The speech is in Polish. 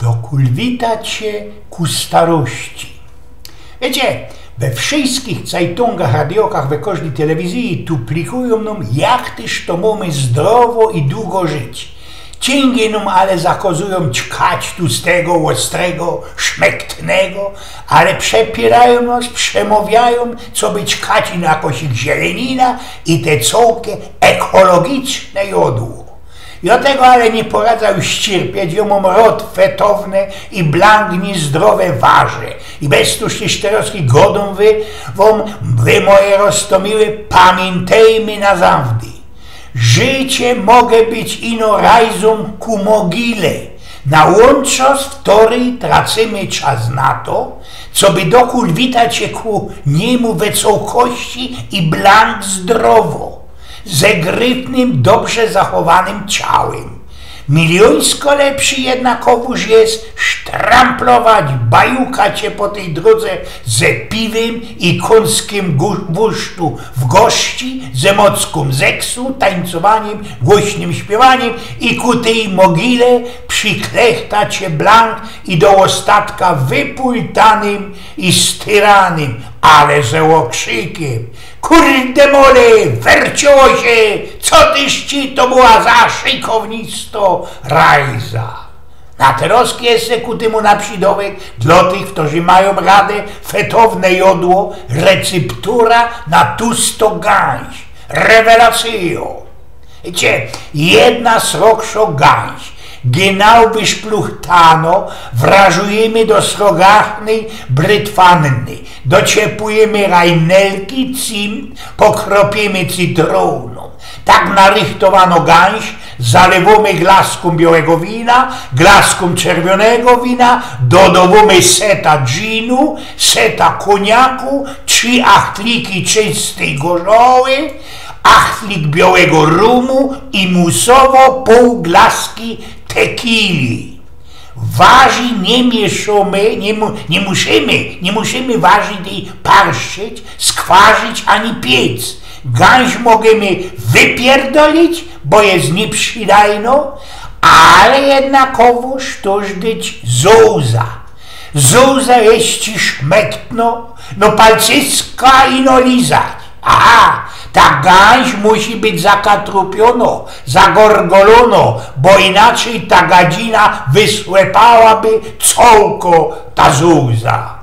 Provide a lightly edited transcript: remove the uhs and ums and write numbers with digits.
dokulwitać się ku starości. Wiecie, we wszystkich cajtungach, radiokach, we każdej telewizji tu plikują nam, jak też to mamy zdrowo i długo żyć. Cięgie nam ale zakazują ćkać tłustego, ostrego, szmektnego, ale przepierają nas, przemawiają, co by ćkać na jakoś ich zielenina i te całkiem ekologiczne jodło. Ja tego ale nie poradzę już cierpieć, ja mam rod fetowny i blank niezdrowe warze. I bez tuż czterowskich godą wy moje roztomiły, pamiętajmy na zawdy. Życie mogę być ino rajzą ku mogile. Na łączos wtory tracimy czas na to, co by dokulwitać się ku niemu we całości i blank zdrowo, ze grytnym, dobrze zachowanym ciałem. Miliońsko lepszy jednakowoż jest sztramplować, bajukać się po tej drodze ze piwem i końskim wusztu w gości, ze mocką zeksu, tańcowaniem, głośnym śpiewaniem i ku tej mogile przyklechtać się blank i do ostatka wypultanym i styranym, ale ze okrzykiem: kurde mole, werciło się, co tyś ci to była za szykownictwo rajza. Na teraz jest ku temu naprzydowek dla tych, którzy mają radę fetowne jodło, receptura na tusto gęś. Rewelacjo. Wiecie, jedna srokszo gęś, genau wyszpluchtano, wrażujemy do srogachnej brytwanny, dociepujemy rajnelki, cim, pokropiemy cytroną. Tak narychtowano gęś, zalewamy glaską białego wina, glaską czerwonego wina, dodawamy seta dżinu, seta koniaku, 3 achtliki czystej gorzoły, achtlik białego rumu i musowo pół glaski tekili. Waży nie mieszamy, nie musimy ważyć i parszyć, skwarzyć ani piec. Gęś możemy wypierdolić, bo jest nieprzydajno, ale jednakowoż toż być zuza. Zuza jest ci szmektno, no palcyska i no lizać. Aha, ta gęś musi być zakatrupiona, zagorgolona, bo inaczej ta gadzina wysłepałaby całko ta zuza.